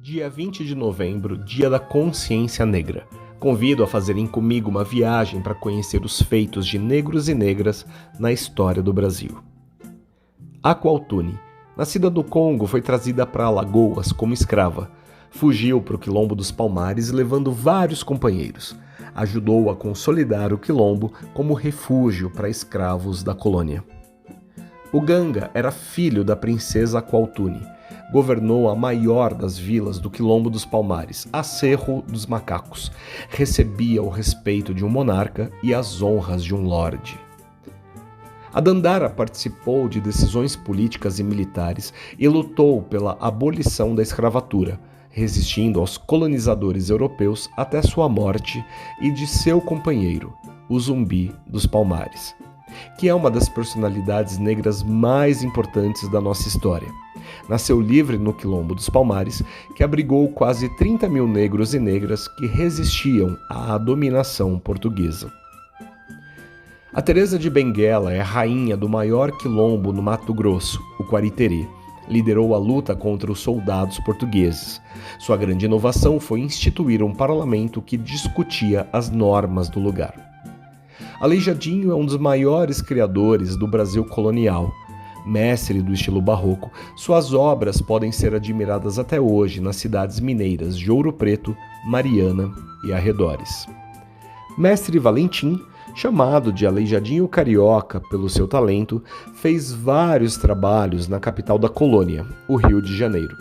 Dia 20 de novembro, Dia da Consciência Negra. Convido a fazerem comigo uma viagem para conhecer os feitos de negros e negras na história do Brasil. Aqualtune, nascida no Congo, foi trazida para Alagoas como escrava. Fugiu para o Quilombo dos Palmares levando vários companheiros. Ajudou a consolidar o Quilombo como refúgio para escravos da colônia. O Ganga era filho da princesa Aqualtune. Governou a maior das vilas do Quilombo dos Palmares, a Cerro dos Macacos. Recebia o respeito de um monarca e as honras de um lorde. A Dandara participou de decisões políticas e militares e lutou pela abolição da escravatura, resistindo aos colonizadores europeus até sua morte e de seu companheiro, o Zumbi dos Palmares, que é uma das personalidades negras mais importantes da nossa história. Nasceu livre no Quilombo dos Palmares, que abrigou quase 30 mil negros e negras que resistiam à dominação portuguesa. A Teresa de Benguela é a rainha do maior quilombo no Mato Grosso, o Quariterê. Liderou a luta contra os soldados portugueses. Sua grande inovação foi instituir um parlamento que discutia as normas do lugar. Aleijadinho é um dos maiores criadores do Brasil colonial. Mestre do estilo barroco, suas obras podem ser admiradas até hoje nas cidades mineiras de Ouro Preto, Mariana e arredores. Mestre Valentim, chamado de Aleijadinho Carioca pelo seu talento, fez vários trabalhos na capital da colônia, o Rio de Janeiro.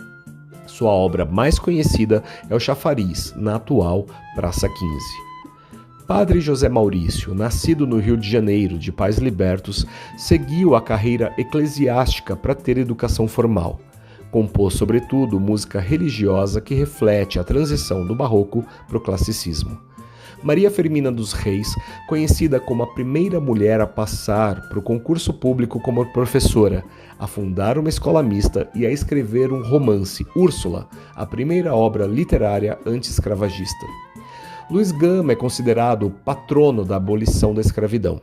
Sua obra mais conhecida é o Chafariz, na atual Praça 15. Padre José Maurício, nascido no Rio de Janeiro, de pais libertos, seguiu a carreira eclesiástica para ter educação formal. Compôs, sobretudo, música religiosa que reflete a transição do barroco para o classicismo. Maria Firmina dos Reis, conhecida como a primeira mulher a passar para o concurso público como professora, a fundar uma escola mista e a escrever um romance, Úrsula, a primeira obra literária anti-escravagista. Luiz Gama é considerado o patrono da abolição da escravidão.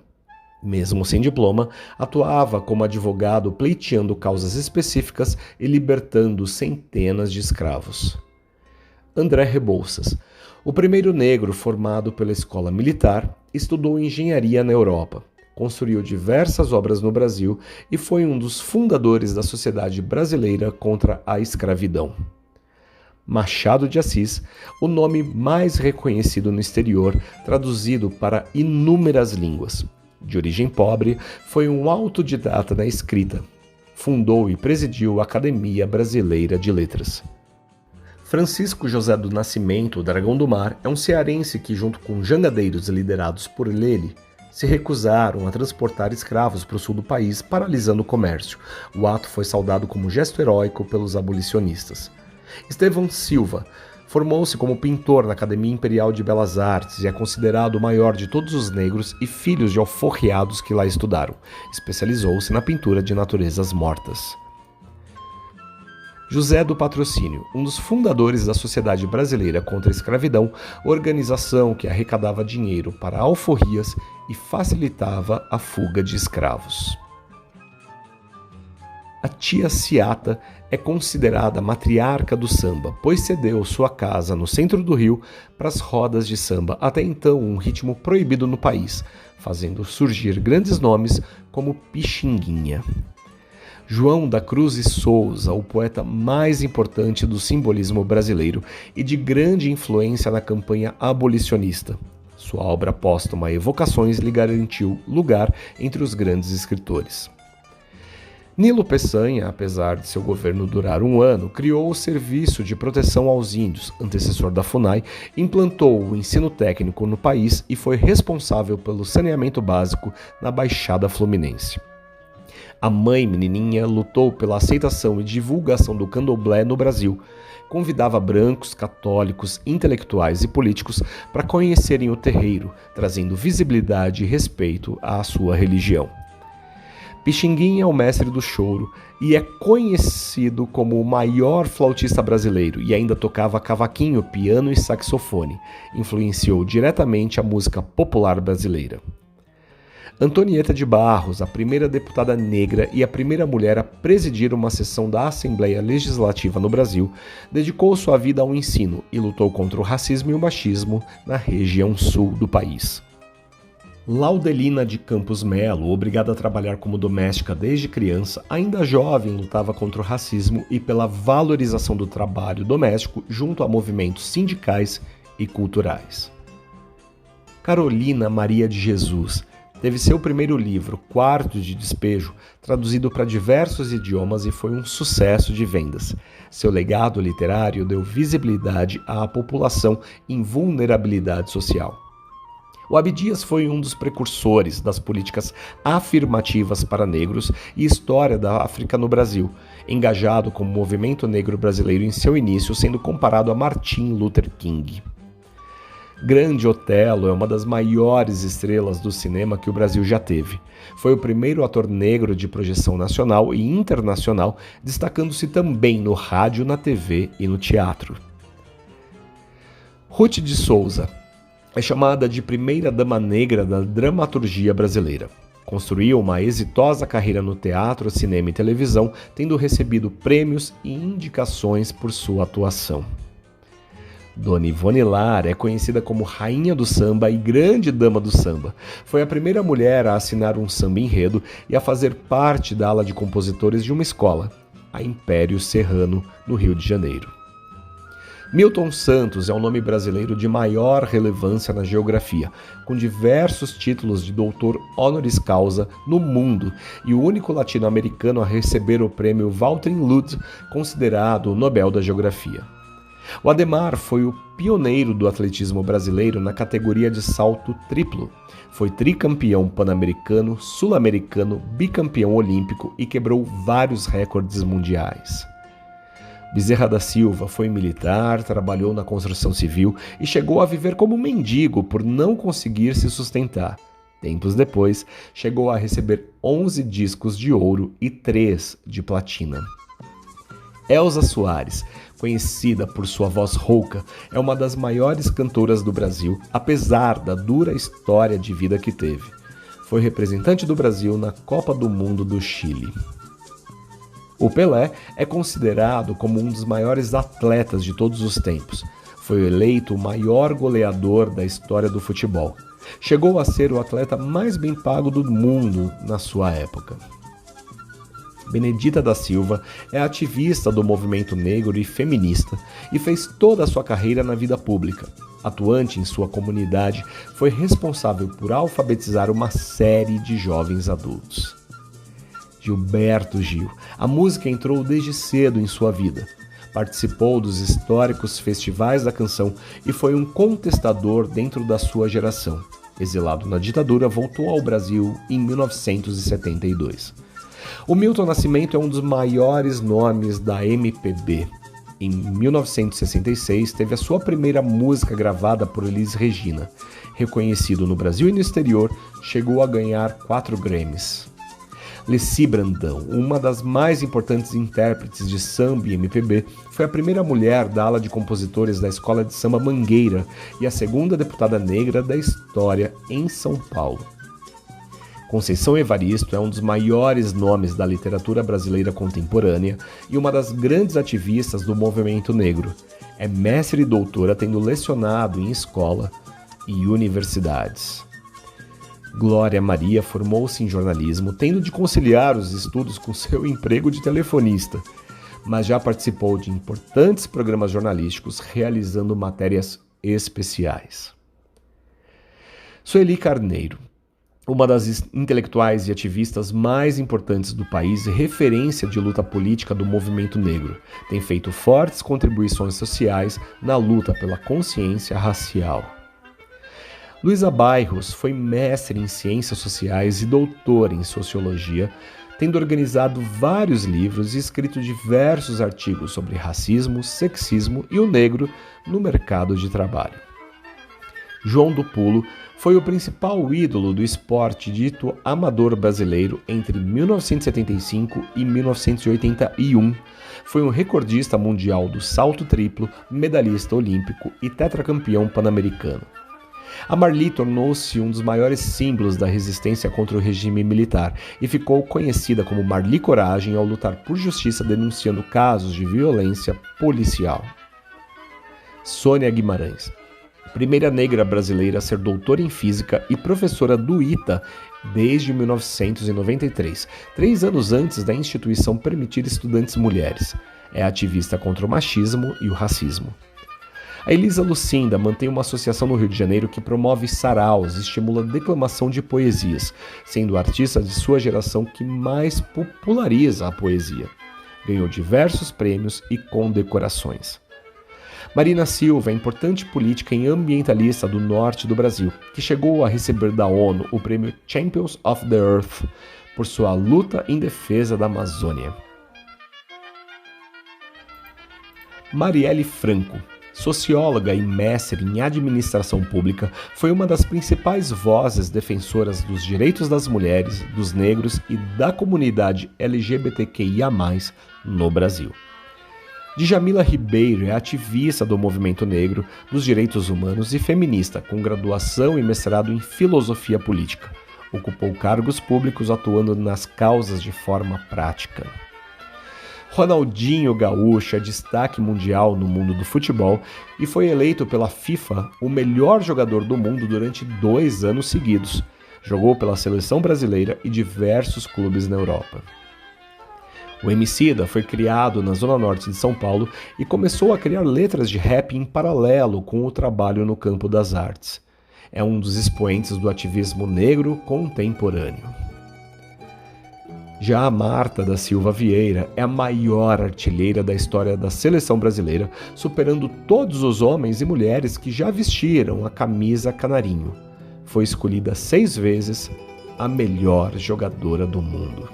Mesmo sem diploma, atuava como advogado pleiteando causas específicas e libertando centenas de escravos. André Rebouças, o primeiro negro formado pela escola militar, estudou engenharia na Europa, construiu diversas obras no Brasil e foi um dos fundadores da Sociedade Brasileira contra a Escravidão. Machado de Assis, o nome mais reconhecido no exterior, traduzido para inúmeras línguas. De origem pobre, foi um autodidata na escrita. Fundou e presidiu a Academia Brasileira de Letras. Francisco José do Nascimento, Dragão do Mar, é um cearense que, junto com jangadeiros liderados por Lele, se recusaram a transportar escravos para o sul do país, paralisando o comércio. O ato foi saudado como gesto heróico pelos abolicionistas. Estevão Silva formou-se como pintor na Academia Imperial de Belas Artes e é considerado o maior de todos os negros e filhos de alforriados que lá estudaram. Especializou-se na pintura de naturezas mortas. José do Patrocínio, um dos fundadores da Sociedade Brasileira contra a Escravidão, organização que arrecadava dinheiro para alforrias e facilitava a fuga de escravos. A tia Ciata é considerada a matriarca do samba, pois cedeu sua casa no centro do Rio para as rodas de samba, até então um ritmo proibido no país, fazendo surgir grandes nomes como Pixinguinha. João da Cruz e Souza, o poeta mais importante do simbolismo brasileiro e de grande influência na campanha abolicionista. Sua obra póstuma Evocações lhe garantiu lugar entre os grandes escritores. Nilo Peçanha, apesar de seu governo durar 1 ano, criou o Serviço de Proteção aos Índios, antecessor da FUNAI, implantou o ensino técnico no país e foi responsável pelo saneamento básico na Baixada Fluminense. A mãe menininha lutou pela aceitação e divulgação do candomblé no Brasil. Convidava brancos, católicos, intelectuais e políticos para conhecerem o terreiro, trazendo visibilidade e respeito à sua religião. Pixinguinha é o mestre do choro e é conhecido como o maior flautista brasileiro e ainda tocava cavaquinho, piano e saxofone. Influenciou diretamente a música popular brasileira. Antonieta de Barros, a primeira deputada negra e a primeira mulher a presidir uma sessão da Assembleia Legislativa no Brasil, dedicou sua vida ao ensino e lutou contra o racismo e o machismo na região sul do país. Laudelina de Campos Melo, obrigada a trabalhar como doméstica desde criança, ainda jovem lutava contra o racismo e pela valorização do trabalho doméstico junto a movimentos sindicais e culturais. Carolina Maria de Jesus teve seu primeiro livro, Quartos de Despejo, traduzido para diversos idiomas e foi um sucesso de vendas. Seu legado literário deu visibilidade à população em vulnerabilidade social. O Abdias foi um dos precursores das políticas afirmativas para negros e história da África no Brasil, engajado com o movimento negro brasileiro em seu início, sendo comparado a Martin Luther King. Grande Otelo é uma das maiores estrelas do cinema que o Brasil já teve. Foi o primeiro ator negro de projeção nacional e internacional, destacando-se também no rádio, na TV e no teatro. Ruth de Souza é chamada de primeira dama negra da dramaturgia brasileira. Construiu uma exitosa carreira no teatro, cinema e televisão, tendo recebido prêmios e indicações por sua atuação. Dona Ivone Lara é conhecida como Rainha do Samba e Grande Dama do Samba. Foi a primeira mulher a assinar um samba-enredo e a fazer parte da ala de compositores de uma escola, a Império Serrano, no Rio de Janeiro. Milton Santos é o nome brasileiro de maior relevância na geografia, com diversos títulos de doutor honoris causa no mundo e o único latino-americano a receber o prêmio Walter Lutz, considerado o Nobel da Geografia. O Adhemar foi o pioneiro do atletismo brasileiro na categoria de salto triplo. Foi tricampeão pan-americano, sul-americano, bicampeão olímpico e quebrou vários recordes mundiais. Bezerra da Silva foi militar, trabalhou na construção civil e chegou a viver como mendigo por não conseguir se sustentar. Tempos depois, chegou a receber 11 discos de ouro e 3 de platina. Elza Soares, conhecida por sua voz rouca, é uma das maiores cantoras do Brasil, apesar da dura história de vida que teve. Foi representante do Brasil na Copa do Mundo do Chile. O Pelé é considerado como um dos maiores atletas de todos os tempos. Foi eleito o maior goleador da história do futebol. Chegou a ser o atleta mais bem pago do mundo na sua época. Benedita da Silva é ativista do movimento negro e feminista e fez toda a sua carreira na vida pública. Atuante em sua comunidade, foi responsável por alfabetizar uma série de jovens adultos. Gilberto Gil. A música entrou desde cedo em sua vida. Participou dos históricos festivais da canção e foi um contestador dentro da sua geração. Exilado na ditadura, voltou ao Brasil em 1972. O Milton Nascimento é um dos maiores nomes da MPB. Em 1966, teve a sua primeira música gravada por Elis Regina. Reconhecido no Brasil e no exterior, chegou a ganhar 4 Grammys. Leci Brandão, uma das mais importantes intérpretes de samba e MPB, foi a primeira mulher da ala de compositores da Escola de Samba Mangueira e a segunda deputada negra da história em São Paulo. Conceição Evaristo é um dos maiores nomes da literatura brasileira contemporânea e uma das grandes ativistas do movimento negro. É mestre e doutora, tendo lecionado em escola e universidades. Glória Maria formou-se em jornalismo, tendo de conciliar os estudos com seu emprego de telefonista, mas já participou de importantes programas jornalísticos, realizando matérias especiais. Sueli Carneiro, uma das intelectuais e ativistas mais importantes do país e referência de luta política do movimento negro, tem feito fortes contribuições sociais na luta pela consciência racial. Luísa Bairros foi mestre em Ciências Sociais e doutora em Sociologia, tendo organizado vários livros e escrito diversos artigos sobre racismo, sexismo e o negro no mercado de trabalho. João do Pulo foi o principal ídolo do esporte dito amador brasileiro entre 1975 e 1981. Foi um recordista mundial do salto triplo, medalhista olímpico e tetracampeão pan-americano. A Marli tornou-se um dos maiores símbolos da resistência contra o regime militar e ficou conhecida como Marli Coragem ao lutar por justiça denunciando casos de violência policial. Sônia Guimarães, primeira negra brasileira a ser doutora em física e professora do ITA desde 1993, 3 anos antes da instituição permitir estudantes mulheres. É ativista contra o machismo e o racismo. A Elisa Lucinda mantém uma associação no Rio de Janeiro que promove saraus e estimula a declamação de poesias, sendo a artista de sua geração que mais populariza a poesia. Ganhou diversos prêmios e condecorações. Marina Silva é importante política e ambientalista do norte do Brasil, que chegou a receber da ONU o prêmio Champions of the Earth por sua luta em defesa da Amazônia. Marielle Franco, socióloga e mestre em administração pública, foi uma das principais vozes defensoras dos direitos das mulheres, dos negros e da comunidade LGBTQIA+, no Brasil. Djamila Ribeiro é ativista do movimento negro, dos direitos humanos e feminista, com graduação e mestrado em filosofia política. Ocupou cargos públicos atuando nas causas de forma prática. Ronaldinho Gaúcho é destaque mundial no mundo do futebol e foi eleito pela FIFA o melhor jogador do mundo durante 2 anos seguidos. Jogou pela seleção brasileira e diversos clubes na Europa. O Emicida foi criado na Zona Norte de São Paulo e começou a criar letras de rap em paralelo com o trabalho no campo das artes. É um dos expoentes do ativismo negro contemporâneo. Já a Marta da Silva Vieira é a maior artilheira da história da seleção brasileira, superando todos os homens e mulheres que já vestiram a camisa canarinho. Foi escolhida 6 vezes a melhor jogadora do mundo.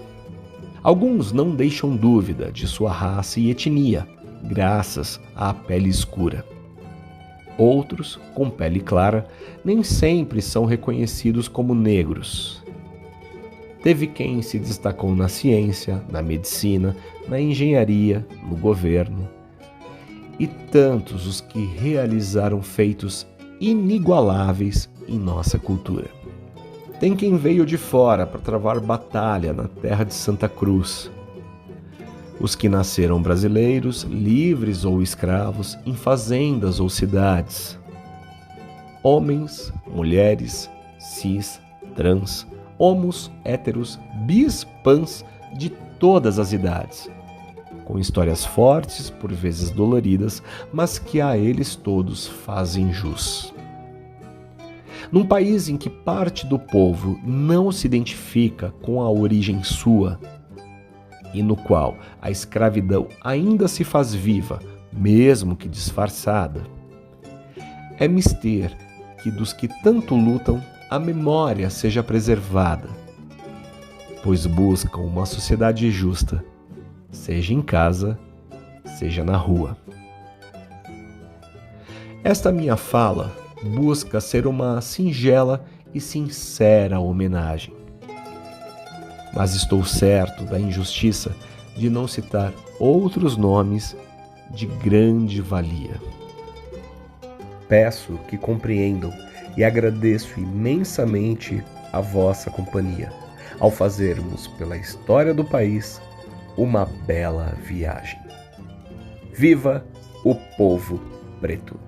Alguns não deixam dúvida de sua raça e etnia, graças à pele escura. Outros, com pele clara, nem sempre são reconhecidos como negros. Teve quem se destacou na ciência, na medicina, na engenharia, no governo. E tantos os que realizaram feitos inigualáveis em nossa cultura. Tem quem veio de fora para travar batalha na terra de Santa Cruz. Os que nasceram brasileiros, livres ou escravos, em fazendas ou cidades. Homens, mulheres, cis, trans, homos, héteros, bis, pans, de todas as idades. Com histórias fortes, por vezes doloridas, mas que a eles todos fazem jus. Num país em que parte do povo não se identifica com a origem sua e no qual a escravidão ainda se faz viva, mesmo que disfarçada, é mister que dos que tanto lutam a memória seja preservada, pois buscam uma sociedade justa, seja em casa, seja na rua. Esta minha fala busca ser uma singela e sincera homenagem. Mas estou certo da injustiça de não citar outros nomes de grande valia. Peço que compreendam e agradeço imensamente a vossa companhia ao fazermos pela história do país uma bela viagem. Viva o povo preto!